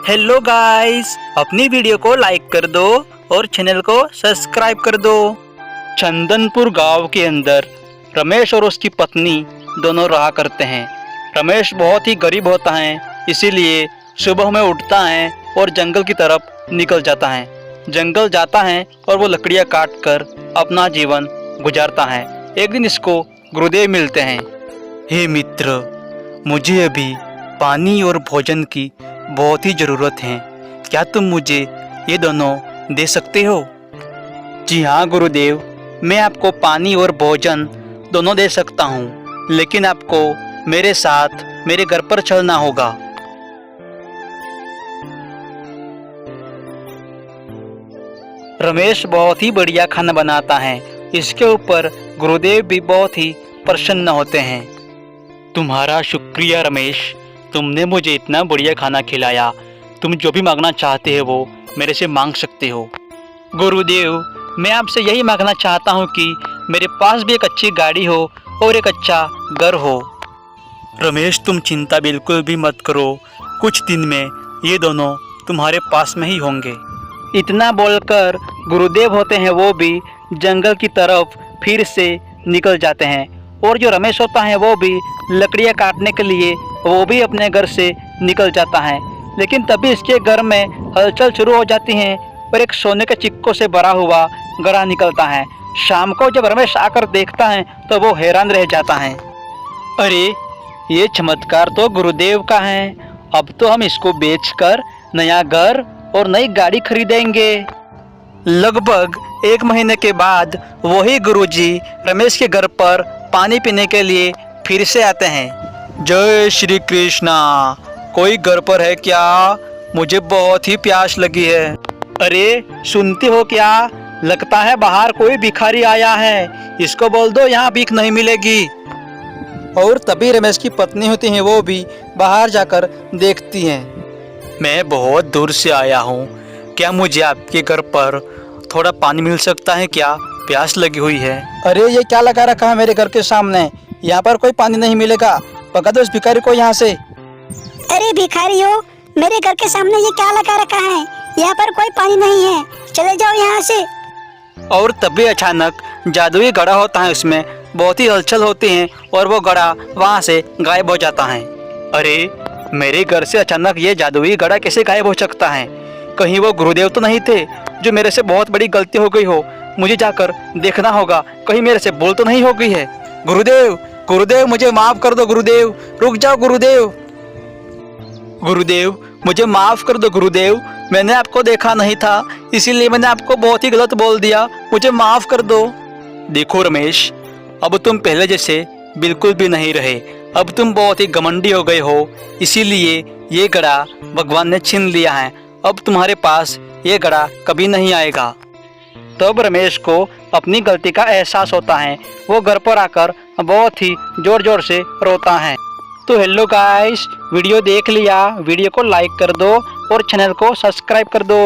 Hello guys, अपनी video को like कर दो और चैनल को सब्सक्राइब कर दो। चंदनपुर गांव के अंदर रमेश और उसकी पत्नी दोनों रहा करते हैं। रमेश बहुत ही गरीब होता है, इसीलिए सुबह में उठता है और जंगल की तरफ निकल जाता है। जंगल जाता है और वो लकड़ियाँ काट कर अपना जीवन गुजारता है। एक दिन इसको गुरुदेव मिलते हैं। हे मित्र, मुझे अभी पानी और भोजन की बहुत ही ज़रूरत है, क्या तुम मुझे ये दोनों दे सकते हो? जी हाँ गुरुदेव, मैं आपको पानी और भोजन दोनों दे सकता हूँ, लेकिन आपको मेरे साथ मेरे घर पर चलना होगा। रमेश बहुत ही बढ़िया खाना बनाता है। इसके ऊपर गुरुदेव भी बहुत ही प्रसन्न होते हैं। तुम्हारा शुक्रिया रमेश, तुमने मुझे इतना बढ़िया खाना खिलाया। तुम जो भी मांगना चाहते हो वो मेरे से मांग सकते हो। गुरुदेव, मैं आपसे यही मांगना चाहता हूँ कि मेरे पास भी एक अच्छी गाड़ी हो और एक अच्छा घर हो। रमेश, तुम चिंता बिल्कुल भी मत करो, कुछ दिन में ये दोनों तुम्हारे पास में ही होंगे। इतना बोलकर गुरुदेव होते हैं वो भी जंगल की तरफ फिर से निकल जाते हैं, और जो रमेश होता है वो भी लकड़ियाँ काटने के लिए वो भी अपने घर से निकल जाता है। लेकिन तभी इसके घर में हलचल शुरू हो जाती है और एक सोने के सिक्कों से भरा हुआ घड़ा निकलता है। शाम को जब रमेश आकर देखता है तो वो हैरान रह जाता है। अरे, ये चमत्कार तो गुरुदेव का है। अब तो हम इसको बेचकर नया घर और नई गाड़ी खरीदेंगे। लगभग 1 महीने के बाद वही गुरुजी रमेश के घर पर पानी पीने के लिए फिर से आते हैं। जय श्री कृष्णा, कोई घर पर है क्या? मुझे बहुत ही प्यास लगी है। अरे, सुनती हो क्या? लगता है बाहर कोई भिखारी आया है, इसको बोल दो यहाँ भीख नहीं मिलेगी। और तभी रमेश की पत्नी होती है वो भी बाहर जाकर देखती हैं। मैं बहुत दूर से आया हूँ, क्या मुझे आपके घर पर थोड़ा पानी मिल सकता है क्या? प्यास लगी हुई है। अरे, ये क्या लगा रखा है मेरे घर के सामने? यहाँ पर कोई पानी नहीं मिलेगा, पकड़ दो इस भिखारी को यहाँ से। अरे भिखारी हो, मेरे घर के सामने ये क्या लगा रखा है? यहाँ पर कोई पानी नहीं है, चले जाओ यहाँ से। और तभी अचानक जादुई घड़ा होता है, उसमें बहुत ही हलचल होती है और वो घड़ा वहाँ से गायब हो जाता है। अरे, मेरे घर से अचानक ये जादुई घड़ा कैसे गायब हो सकता है? कहीं वो गुरुदेव तो नहीं थे जो मेरे से बहुत बड़ी गलती हो गई हो? मुझे जाकर देखना होगा, कहीं मेरे से भूल तो नहीं हो गई है। गुरुदेव, गुरुदेव, मुझे माफ कर दो गुरुदेव, रुक जाओ गुरुदेव। गुरुदेव, मुझे माफ कर दो गुरुदेव, मैंने आपको देखा नहीं था, इसीलिए मैंने आपको बहुत ही गलत बोल दिया, मुझे माफ कर दो। देखो रमेश, अब तुम पहले जैसे बिल्कुल भी नहीं रहे। अब तुम बहुत ही घमंडी हो गए हो, इसीलिए ये घड़ा भगवान ने छीन लिया है। अब तुम्हारे पास ये घड़ा कभी नहीं आएगा। तब रमेश को अपनी गलती का एहसास होता है। वो घर पर आकर बहुत ही जोर जोर से रोता है। तो हेलो गाइस, वीडियो देख लिया, वीडियो को लाइक कर दो और चैनल को सब्सक्राइब कर दो।